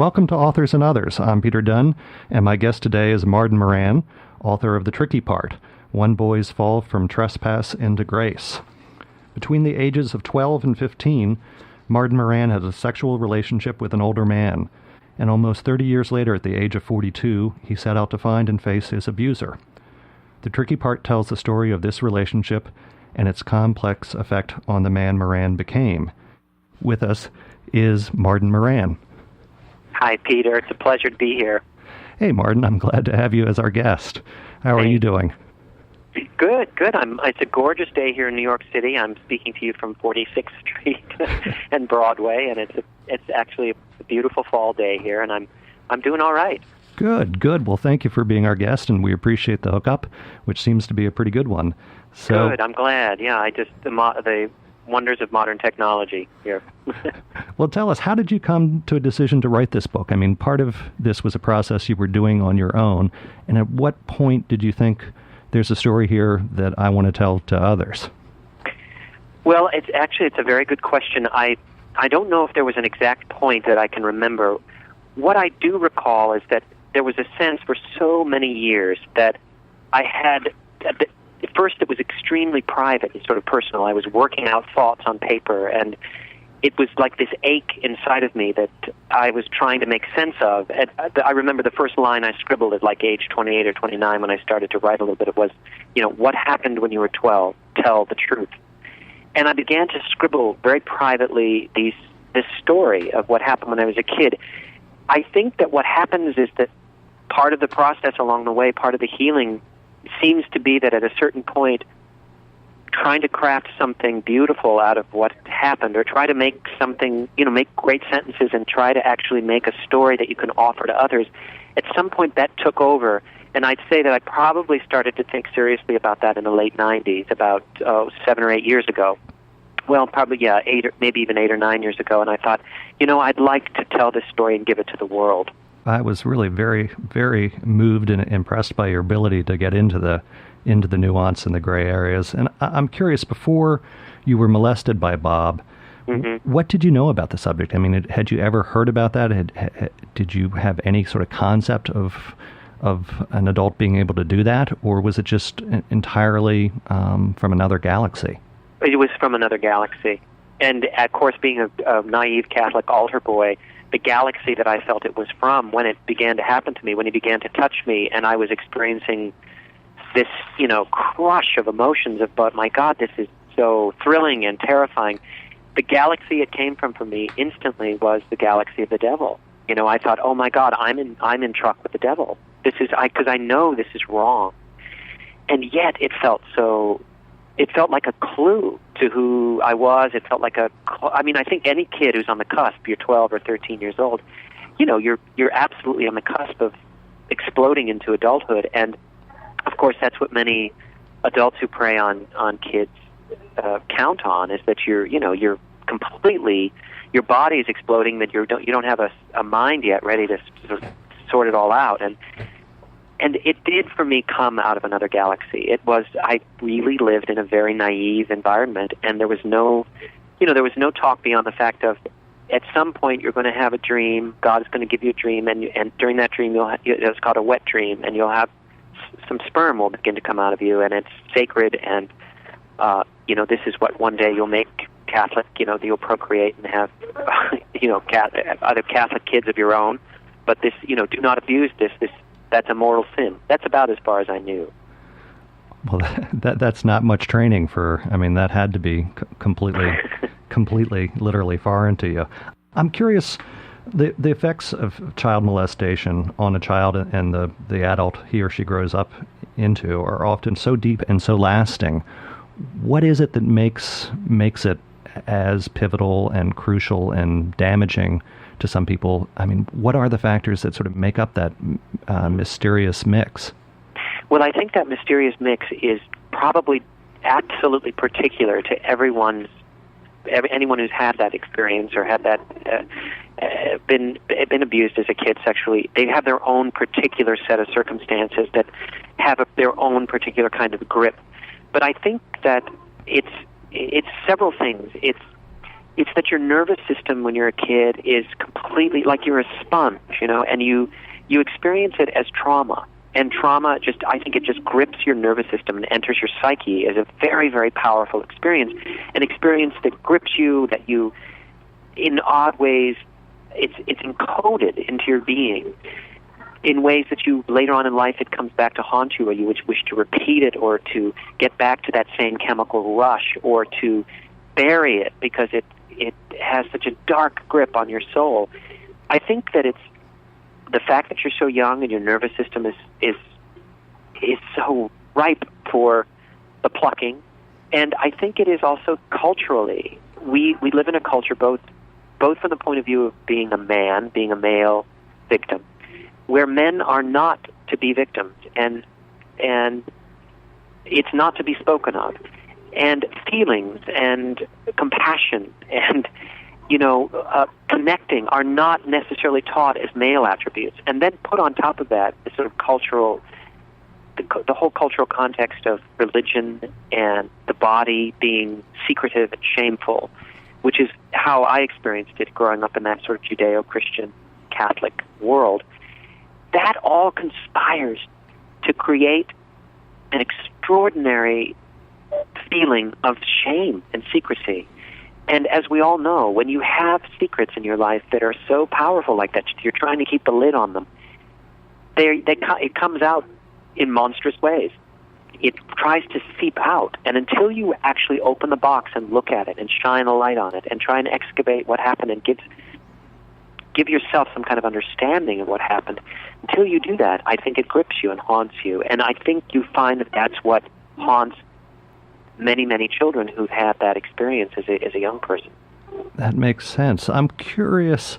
Welcome to Authors and Others. I'm Peter Dunn, and my guest today is Martin Moran, author of The Tricky Part, One Boy's Fall from Trespass into Grace. Between the ages of 12 and 15, Martin Moran had a sexual relationship with an older man, and almost 30 years later, at the age of 42, he set out to find and face his abuser. The Tricky Part tells the story of this relationship and its complex effect on the man Moran became. With us is Martin Moran. Hi, Peter. It's a pleasure to be here. Hey, Martin. I'm glad to have you as our guest. How are you doing? Good. It's a gorgeous day here in New York City. I'm speaking to you from 46th Street and Broadway, and it's actually a beautiful fall day here, and I'm doing all right. Good. Well, thank you for being our guest, and we appreciate the hookup, which seems to be a pretty good one. Good. I'm glad. Yeah, the wonders of modern technology here. Well, tell us, how did you come to a decision to write this book? I mean, part of this was a process you were doing on your own, and at what point did you think there's a story here that I want to tell to others? Well, it's a very good question. I don't know if there was an exact point that I can remember. What I do recall is that there was a sense for so many years that I had... At first, it was extremely private and sort of personal. I was working out thoughts on paper, and it was like this ache inside of me that I was trying to make sense of. And I remember the first line I scribbled at like age 28 or 29 when I started to write a little bit. It was, what happened when you were 12? Tell the truth. And I began to scribble very privately this story of what happened when I was a kid. I think that what happens is that part of the process along the way, part of the healing, seems to be that at a certain point, trying to craft something beautiful out of what happened, or try to make something, make great sentences and try to actually make a story that you can offer to others, at some point that took over. And I'd say that I probably started to think seriously about that in the late 90s, about 7 or 8 years ago. Well, probably, maybe even 8 or 9 years ago. And I thought, I'd like to tell this story and give it to the world. I was really very, very moved and impressed by your ability to get into the nuance and the gray areas. And I'm curious, before you were molested by Bob, what did you know about the subject? I mean, had you ever heard about that? Did you have any sort of concept of an adult being able to do that, or was it just entirely from another galaxy? It was from another galaxy. And, of course, being a naive Catholic altar boy, the galaxy that I felt it was from, when it began to happen to me, when he began to touch me, and I was experiencing this, crush of emotions about, my God, this is so thrilling and terrifying. The galaxy it came from for me instantly was the galaxy of the devil. I thought, oh my God, I'm in truck with the devil. Because I know this is wrong. And yet it felt like a clue to who I was. It felt like I think any kid who's on the cusp, you're 12 or 13 years old, you're absolutely on the cusp of exploding into adulthood. And, of course, that's what many adults who prey on kids count on, is that you're completely, your body is exploding, that you don't have a mind yet ready to sort it all out. And it did, for me, come out of another galaxy. I really lived in a very naive environment, and there was no talk beyond the fact of, at some point you're going to have a dream, God is going to give you a dream, and during that dream, it's called a wet dream, and you'll have some sperm will begin to come out of you, and it's sacred, and, this is what one day you'll make Catholic, you'll procreate and have, other Catholic kids of your own, but this, do not abuse this. That's a mortal sin. That's about as far as I knew. Well, that's not much training that had to be completely, literally foreign to you. I'm curious, the effects of child molestation on a child and the adult he or she grows up into are often so deep and so lasting. What is it that makes it as pivotal and crucial and damaging to some people? I mean, what are the factors that sort of make up that mysterious mix? Well, I think that mysterious mix is probably absolutely particular to anyone who's had that experience or had that been abused as a kid sexually. They have their own particular set of circumstances that have their own particular kind of grip. But I think that it's several things. it's that your nervous system when you're a kid is completely like you're a sponge, and you experience it as trauma. And trauma I think it just grips your nervous system and enters your psyche as a very, very powerful experience, an experience that grips you, that you, in odd ways, it's encoded into your being in ways that you, later on in life, it comes back to haunt you, or you wish to repeat it, or to get back to that same chemical rush, or to bury it because it has such a dark grip on your soul. I think that it's the fact that you're so young and your nervous system is so ripe for the plucking, and I think it is also culturally. We live in a culture both from the point of view of being a man, being a male victim, where men are not to be victims, and it's not to be spoken of, and feelings and compassion and connecting are not necessarily taught as male attributes. And then put on top of that the sort of the whole cultural context of religion and the body being secretive and shameful, which is how I experienced it growing up in that sort of Judeo-Christian Catholic world. That all conspires to create an extraordinary feeling of shame and secrecy. And as we all know, when you have secrets in your life that are so powerful like that, you're trying to keep the lid on them, it comes out in monstrous ways. It tries to seep out. And until you actually open the box and look at it and shine a light on it and try and excavate what happened and give yourself some kind of understanding of what happened, until you do that, I think it grips you and haunts you. And I think you find that that's what haunts many, many children who've had that experience as a young person. That makes sense. I'm curious,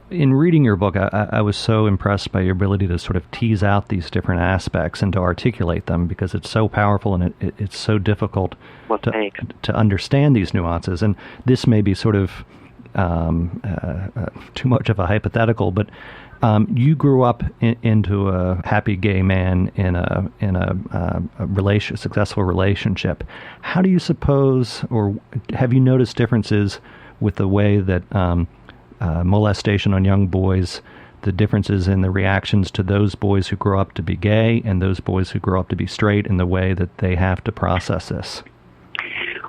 in reading your book, I was so impressed by your ability to sort of tease out these different aspects and to articulate them, because it's so powerful and it's so difficult to understand these nuances. And this may be sort of too much of a hypothetical, but you grew up into a happy gay man in a successful relationship. How do you suppose, or have you noticed differences with the way that molestation on young boys, the differences in the reactions to those boys who grow up to be gay and those boys who grow up to be straight, in the way that they have to process this?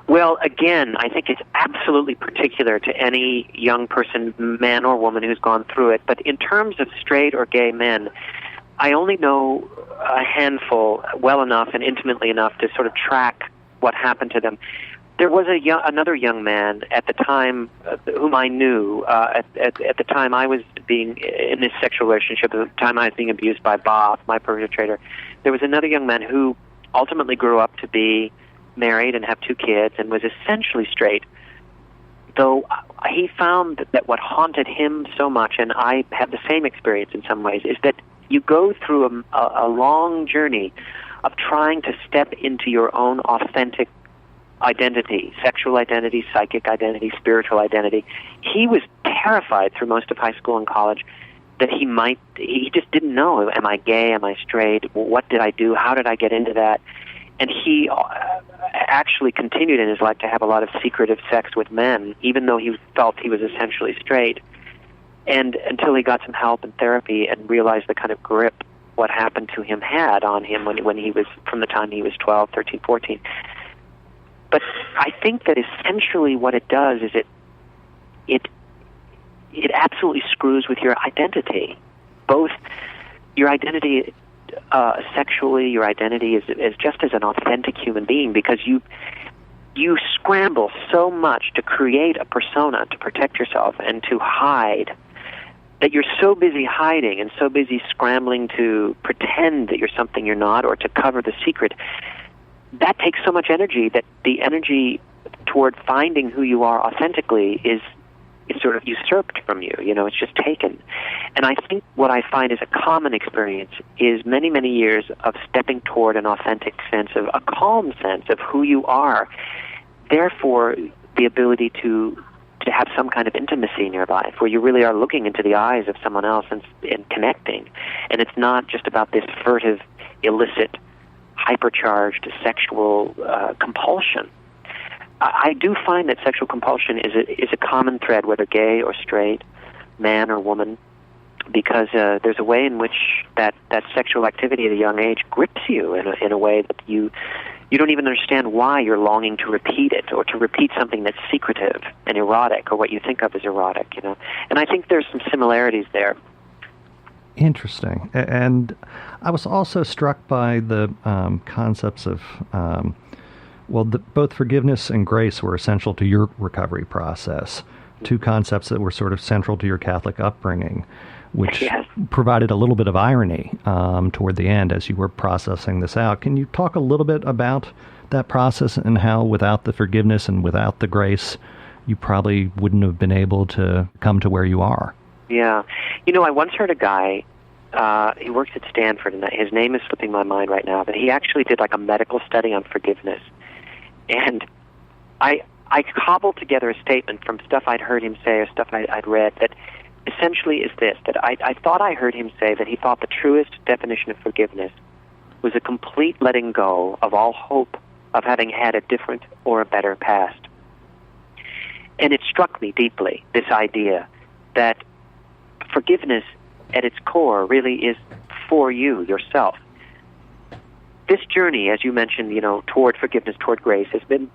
Well, again, I think it's absolutely particular to any young person, man or woman, who's gone through it. But in terms of straight or gay men, I only know a handful well enough and intimately enough to sort of track what happened to them. There was another young man at the time whom I knew. At the time I was being in this sexual relationship, at the time I was being abused by Bob, my perpetrator, there was another young man who ultimately grew up to be married and have 2 kids and was essentially straight, though he found that what haunted him so much, and I had the same experience in some ways, is that you go through a long journey of trying to step into your own authentic identity, sexual identity, psychic identity, spiritual identity. He was terrified through most of high school and college that he just didn't know, am I gay, am I straight, what did I do, how did I get into that? And he actually continued in his life to have a lot of secretive sex with men, even though he felt he was essentially straight. And until he got some help and therapy and realized the kind of grip what happened to him had on him when he was, from the time he was 12, 13, 14. But I think that essentially what it does is it absolutely screws with your identity, both your identity sexually, your identity is just as an authentic human being, because you scramble so much to create a persona to protect yourself and to hide, that you're so busy hiding and so busy scrambling to pretend that you're something you're not, or to cover the secret. That takes so much energy that the energy toward finding who you are authentically is sort of usurped from you. It's just taken. And I think what I find is a common experience is many, many years of stepping toward an authentic sense of, a calm sense of who you are. Therefore, the ability to have some kind of intimacy in your life, where you really are looking into the eyes of someone else and connecting. And it's not just about this furtive, illicit, hypercharged sexual compulsion. I do find that sexual compulsion is a common thread, whether gay or straight, man or woman, because there's a way in which that sexual activity at a young age grips you in a way that you don't even understand why you're longing to repeat it, or to repeat something that's secretive and erotic, or what you think of as erotic, you know. And I think there's some similarities there. Interesting. And I was also struck by the concepts of, both forgiveness and grace were essential to your recovery process, two concepts that were sort of central to your Catholic upbringing, which Yes. provided a little bit of irony toward the end as you were processing this out. Can you talk a little bit about that process and how without the forgiveness and without the grace, you probably wouldn't have been able to come to where you are? Yeah. You know, I once heard a guy, he works at Stanford, and his name is slipping my mind right now, but he actually did like a medical study on forgiveness. And I cobbled together a statement from stuff I'd heard him say or stuff I'd read that essentially is this, that I thought I heard him say that he thought the truest definition of forgiveness was a complete letting go of all hope of having had a different or a better past. And it struck me deeply, this idea that forgiveness at its core really is for you, yourself. This journey, as you mentioned, you know, toward forgiveness, toward grace, has been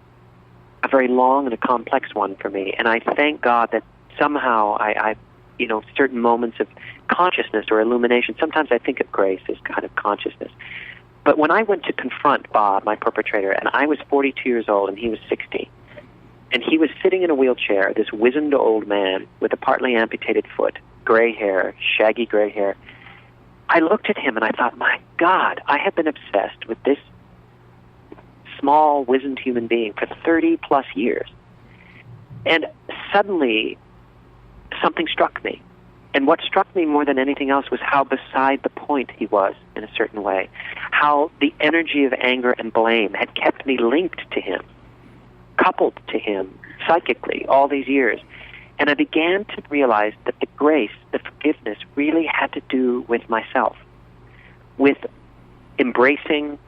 a very long and a complex one for me. And I thank God that somehow I you know, certain moments of consciousness or illumination, sometimes I think of grace as kind of consciousness. But when I went to confront Bob, my perpetrator, and I was 42 years old and he was 60, and he was sitting in a wheelchair, this wizened old man with a partly amputated foot, gray hair, shaggy gray hair, I looked at him and I thought, my God, I have been obsessed with this small, wizened human being for 30-plus years. And suddenly, something struck me. And what struck me more than anything else was how beside the point he was in a certain way. How the energy of anger and blame had kept me linked to him, coupled to him psychically all these years. And I began to realize that the grace, the forgiveness, really had to do with myself, with embracing,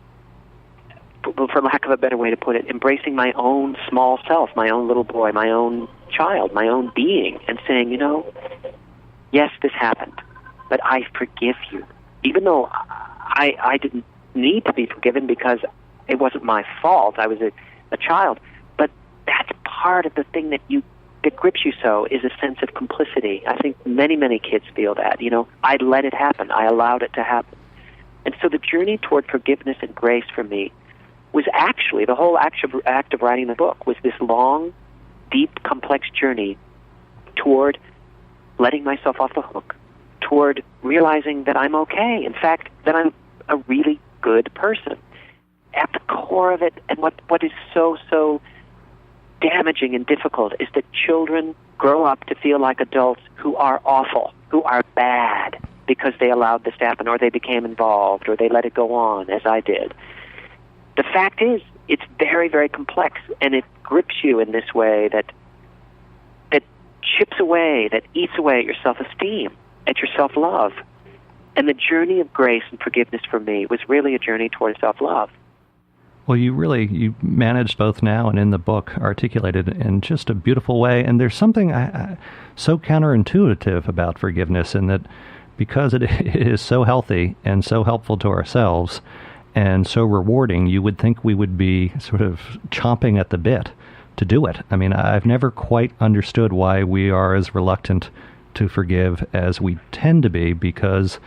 for lack of a better way to put it, embracing my own small self, my own little boy, my own child, my own being, and saying, you know, yes, this happened, but I forgive you. Even though I didn't need to be forgiven because it wasn't my fault, I was a child, but that's part of the thing that grips you so, is a sense of complicity. I think many, many kids feel that. You know, I let it happen. I allowed it to happen. And so the journey toward forgiveness and grace for me was actually, the whole act of writing the book was this long, deep, complex journey toward letting myself off the hook, toward realizing that I'm okay. In fact, that I'm a really good person. At the core of it, and what is so damaging and difficult, is that children grow up to feel like adults who are awful, who are bad, because they allowed this to happen, or they became involved, or they let it go on, as I did. The fact is, it's very, very complex, and it grips you in this way that chips away, that eats away at your self-esteem, at your self-love. And the journey of grace and forgiveness for me was really a journey towards self-love. Well, you managed both now and in the book, articulated in just a beautiful way. And there's something so counterintuitive about forgiveness, in that because it is so healthy and so helpful to ourselves and so rewarding, you would think we would be sort of chomping at the bit to do it. I mean, I've never quite understood why we are as reluctant to forgive as we tend to be, because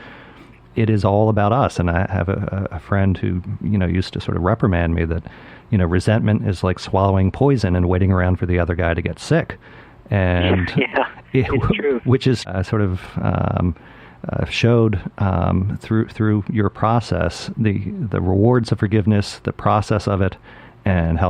it is all about us. And I have a friend who, used to sort of reprimand me that, resentment is like swallowing poison and waiting around for the other guy to get sick. And it's true. Which is sort of showed through your process, the rewards of forgiveness, the process of it, and how